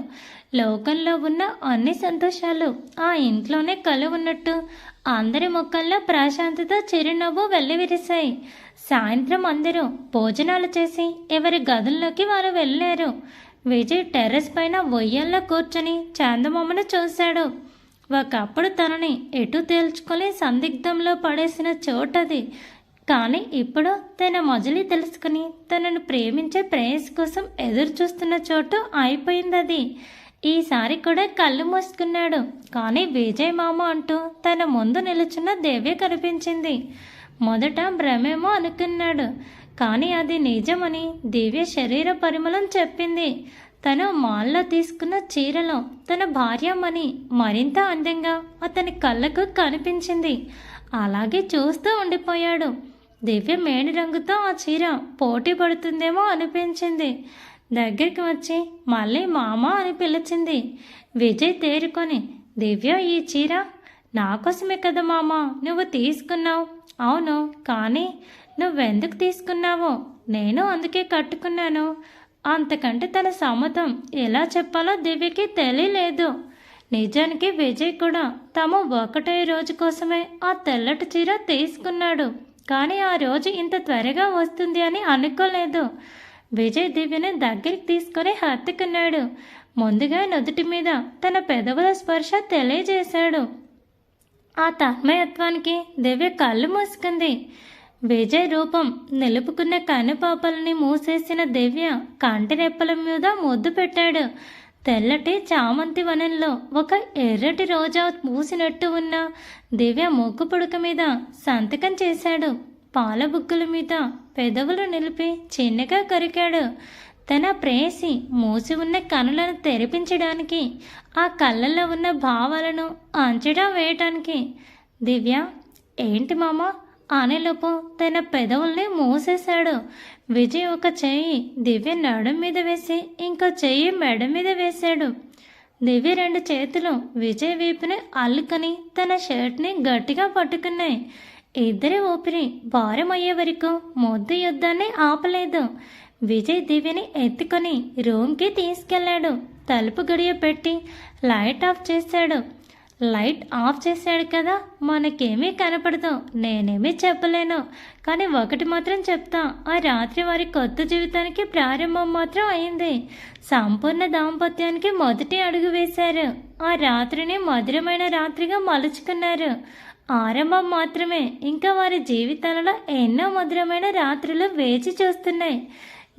లోకంలో ఉన్న అన్ని సంతోషాలు ఆ ఇంట్లోనే కలువున్నట్టు అందరి ముఖంలో ప్రశాంతత చిరునవ్వు వెల్లివిరిశాయి. సాయంత్రం అందరూ భోజనాలు చేసి ఎవరి గదుల్లోకి వారు వెళ్ళారు. విజయ్ టెర్రస్ పైన ఉయ్యాల్లో కూర్చొని చందమామను చూశాడు. ఒకప్పుడు తనని ఎటు తేల్చుకొని సందిగ్ధంలో పడేసిన చోటది. కానీ ఇప్పుడు తన మజిలీ తెలుసుకుని తనను ప్రేమించే ప్రేయస్ కోసం ఎదురు చూస్తున్న చోటు అయిపోయింది అది. ఈసారి కూడా కళ్ళు మూసుకున్నాడు. కానీ విజయ్ మామ అంటూ తన ముందు నిలుచున్న దివ్య కనిపించింది. మొదట భ్రమేమో అనుకున్నాడు, కానీ అది నిజమని దివ్య శరీర పరిమళం చెప్పింది. తను మాల్లో తీసుకున్న చీరలో తన భార్యమణి మరింత అందంగా అతని కళ్ళకు కనిపించింది. అలాగే చూస్తూ ఉండిపోయాడు. దివ్య మేడి రంగుతో ఆ చీర పోటీ పడుతుందేమో అనిపించింది. దగ్గరికి వచ్చి మళ్ళీ మామ అని పిలిచింది. విజయ్ తేరుకొని, దివ్య, ఈ చీర నాకోసమే కదా మామ నువ్వు తీసుకున్నావు. అవును, కానీ నువ్వెందుకు తీసుకున్నావో నేను అందుకే కట్టుకున్నాను. అంతకంటే తన సమ్మతం ఎలా చెప్పాలో దివ్యకి తెలియలేదు. నిజానికి విజయ్ కూడా తమ ఒకటే రోజు కోసమే ఆ తెల్లటి చీర తీసుకున్నాడు. కానీ ఆ రోజు ఇంత త్వరగా వస్తుంది అని అనుకోలేదు. విజయ్ దివ్యని దగ్గరికి తీసుకొని హత్తుకున్నాడు. ముందుగా నుదుటి మీద తన పెదవుల స్పర్శ తెలియజేశాడు. ఆ తన్మయత్వానికి దివ్య కళ్ళు మూసుకుంది. విజయ్ రూపం నిలుపుకున్న కనుపాపలని మూసేసిన దివ్య కంటి రెప్పల మీద ముద్దు పెట్టాడు. తెల్లటి చామంతి వనంలో ఒక ఎర్రటి రోజా పూసినట్టు ఉన్న దివ్య ముక్కు పుడక మీద సంతకం చేశాడు. పాల బుగ్గల మీద పెదవులు నిలిపి చిన్నగా కొరికాడు. తన ప్రేయసి మూసి ఉన్న కనులను తెరిపించడానికి, ఆ కళ్ళల్లో ఉన్న భావాలను అంచడా వేయటానికి. దివ్య, ఏంటి మామ అనేలోపు తన పెదవుల్ని మూసేశాడు. విజయ్ ఒక చెయ్యి దివ్య నడుం మీద వేసి ఇంకో చెయ్యి మెడ మీద వేశాడు. దివ్య రెండు చేతులు విజయ్ వీపుని అల్లుకొని తన షర్ట్ని గట్టిగా పట్టుకున్నాయి. ఇద్దరి ఊపిరి భారం అయ్యే వరకు ముద్దు యుద్ధాన్ని ఆపలేదు. విజయ్ దివ్యని ఎత్తుకొని రూమ్కి తీసుకెళ్లాడు. తలుపు గడియ పెట్టి లైట్ ఆఫ్ చేశాడు. లైట్ ఆఫ్ చేశాడు కదా, మనకేమీ కనపడదు, నేనేమీ చెప్పలేను. కానీ ఒకటి మాత్రం చెప్తా, ఆ రాత్రి వారి కొత్త జీవితానికి ప్రారంభం మాత్రం అయింది. సంపూర్ణ దాంపత్యానికి మొదటి అడుగు వేశారు. ఆ రాత్రిని మధురమైన రాత్రిగా మలుచుకున్నారు. ఆరంభం మాత్రమే, ఇంకా వారి జీవితాలలో ఎన్నో మధురమైన రాత్రులు వేచి చూస్తున్నాయి.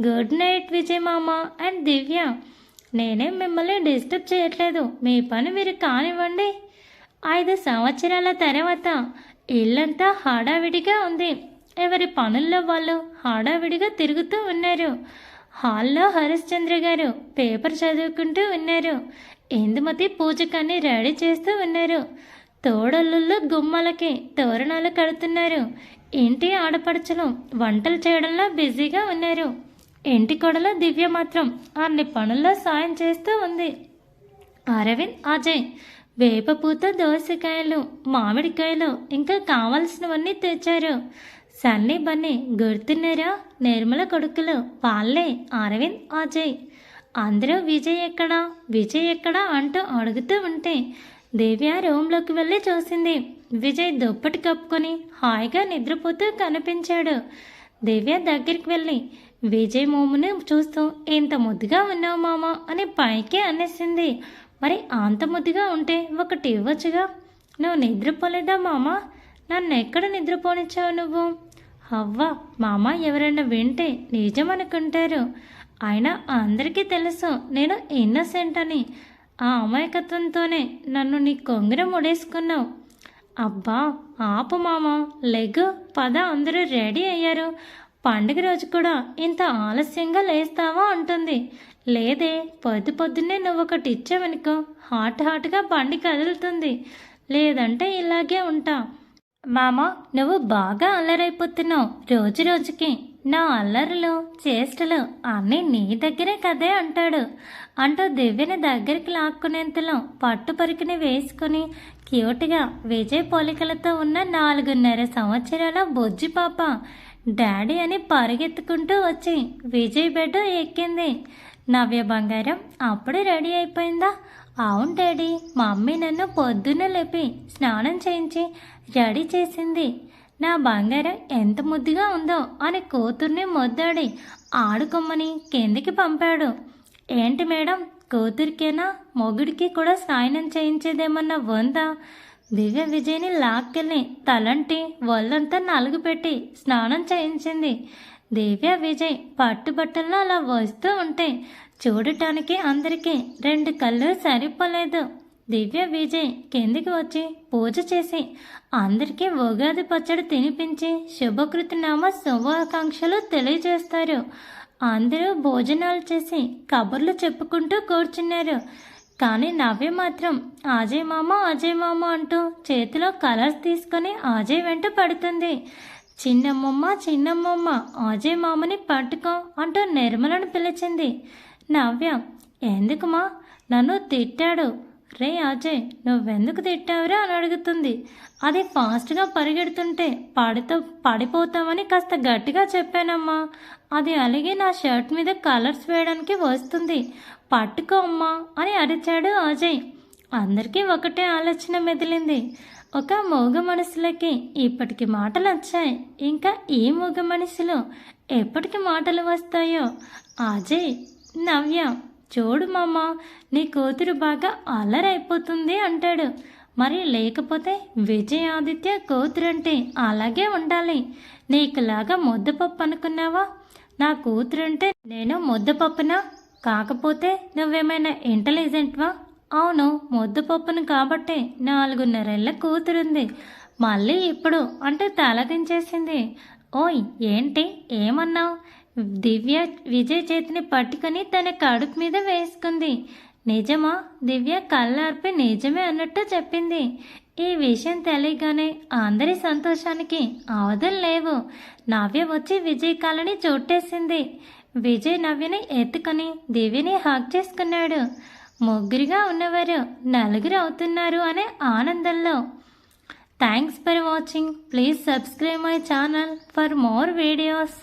గుడ్ నైట్ విజయ్ మామ అండ్ దివ్య. నేనేం మిమ్మల్ని డిస్టర్బ్ చేయట్లేదు, మీ పని మీరు కానివ్వండి. 5 సంవత్సరాల తర్వాత ఇల్లంతా హడావిడిగా ఉంది. ఎవరి పనుల్లో వాళ్ళు హడావిడిగా తిరుగుతూ ఉన్నారు. హాల్లో హరిశ్చంద్ర గారు పేపర్ చదువుకుంటూ ఉన్నారు. ఇందుమతి పూజకాన్ని రెడీ చేస్తూ ఉన్నారు. తోడళ్ళు గుమ్మలకి తోరణాలు కడుతున్నారు. ఇంటి ఆడపడుచులు వంటలు చేయడంలో బిజీగా ఉన్నారు. ఇంటి కొడలో దివ్య మాత్రం అన్ని పనుల్లో సాయం చేస్తూ ఉంది. అరవింద్, అజయ్ వేపపూత, దోసకాయలు, మామిడికాయలు ఇంకా కావలసినవన్నీ తెచ్చారు. సన్నీ, బన్నీ గుర్తున్నారా? నిర్మల కొడుకులు వాళ్ళే అరవింద్, అజయ్. అందరూ విజయ్ ఎక్కడా, విజయ్ ఎక్కడా అంటూ అడుగుతూ ఉంటే దివ్య రూమ్లోకి వెళ్ళి చూసింది. విజయ్ దుప్పటి కప్పుకొని హాయిగా నిద్రపోతూ కనిపించాడు. దివ్య దగ్గరికి వెళ్ళి విజయ్ మోమును చూస్తూ, ఎంత ముద్దుగా ఉన్నావు మామ అని పైకి అనేసింది. మరి అంత ముద్దుగా ఉంటే ఒకటి ఇవ్వచ్చుగా. నువ్వు నిద్రపోలేదా మామ? నన్ను ఎక్కడ నిద్రపోనిచ్చావు నువ్వు? అవ్వ, మామ ఎవరైనా వింటే నిజమనుకుంటారు. అయినా అందరికీ తెలుసు నేను ఇన్నోసెంట్ అని. ఆ అమాయకత్వంతోనే నన్ను నీ కొంగున ముడేసుకున్నావు. అబ్బా ఆపు మామ, లెగ్గు, పద, అందరూ రెడీ అయ్యారు. పండుగ రోజు కూడా ఇంత ఆలస్యంగా లేస్తావా అంటుంది. లేదే, పొద్దున్నే నువ్వు ఒకటి ఇచ్చావనుకో హాట్గా బండి కదులుతుంది. లేదంటే ఇలాగే ఉంటా. మామ, నువ్వు బాగా అల్లరైపోతున్నావు రోజు రోజుకి. నా అల్లరులు చేష్టలు అన్నీ నీ దగ్గరే కదే అంటాడు అంటూ దివ్యని దగ్గరికి లాక్కునేంతలో పట్టుపరికిని వేసుకుని క్యూట్గా విజయ్ పోలికలతో ఉన్న 4.5 సంవత్సరాల బొజ్జి పాప డాడీ అని పరిగెత్తుకుంటూ వచ్చి విజయ్ బెడ్ ఎక్కింది. నవ్య బంగారం అప్పుడే రెడీ అయిపోయిందా? అవును డాడీ, మమ్మీ నన్ను పొద్దున్నే లేపి స్నానం చేయించి రెడీ చేసింది. నా బంగారం ఎంత ముద్దుగా ఉందో అని కూతుర్ని మొద్దాడి ఆడుకోమని కిందికి పంపాడు. ఏంటి మేడం, కూతురికేనా, మొగుడికి కూడా స్నానం చేయించేదేమన్నా ఉందా? దివ్య విజయ్ని లాక్కెళ్ళి తలంటి ఒళ్ళంతా నలుగు పెట్టి స్నానం చేయించింది. దివ్య విజయ్ పట్టుబట్టల్లో అలా వస్తూ ఉంటే చూడటానికి అందరికీ 2 కళ్ళు సరిపోలేదు. దివ్య విజయ్ కిందికి వచ్చి పూజ చేసి అందరికీ ఉగాది పచ్చడి తినిపించి శుభకృతనామ శుభాకాంక్షలు తెలియజేస్తారు. అందరూ భోజనాలు చేసి కబుర్లు చెప్పుకుంటూ కూర్చున్నారు. కానీ నవ్య మాత్రం అజయ్ మామ అంటూ చేతిలో కలర్స్ తీసుకొని అజయ్ వెంట పడుతుంది. చిన్నమ్మమ్మ అజయ్ మామని పట్టుకో అంటూ నిర్మలను పిలిచింది. నవ్య, ఎందుకుమా? నన్ను తిట్టాడు. రే అజయ్, నువ్వెందుకు తిట్టావురా అని అడుగుతుంది. అది ఫాస్ట్గా పరిగెడుతుంటే పడిపోతామని కాస్త గట్టిగా చెప్పానమ్మా. అది అలాగే నా షర్ట్ మీద కలర్స్ వేయడానికి వస్తుంది, పట్టుకో అమ్మా అని అరిచాడు అజయ్. అందరికీ ఒకటే ఆలోచన మెదిలింది. ఒక మూగ మనసులకి ఇప్పటికి మాటలు వచ్చాయి. ఇంకా ఈ మూగ మనసులో ఎప్పటికి మాటలు వస్తాయో. అజయ్, నవ్య, చూడు మామ, నీ కూతురు బాగా అల్లరైపోతుంది అంటాడు. మరి లేకపోతే విజయాదిత్య కూతురంటే అలాగే ఉండాలి. నీకులాగా ముద్దపప్పు అనుకున్నావా? నా కూతురంటే నేను ముద్దపప్పునా? కాకపోతే నువ్వేమైనా ఇంటెలిజెంట్వా? అవును, ముద్దపప్పును కాబట్టే 4.5 కూతురుంది. మళ్ళీ ఇప్పుడు అంటే తలదించేసింది. ఓయ్, ఏంటి ఏమన్నావు? దివ్య విజయ్ చేతిని పట్టుకుని తన కడుపు మీద వేసుకుంది. నిజమా? దివ్య కళ్ళార్పి నిజమే అన్నట్టు చెప్పింది. ఈ విషయం తెలియగానే అందరి సంతోషానికి అవధులు లేవు. నవ్య వచ్చి విజయ్ కాళ్ళని చోటేసింది. విజయ్ నవ్యని ఎత్తుకొని దివ్యని హక్ చేసుకున్నాడు. ముగ్గురుగా ఉన్నవారు 4 అవుతున్నారు అనే ఆనందంలో. Thanks for watching. Please subscribe my channel for more videos.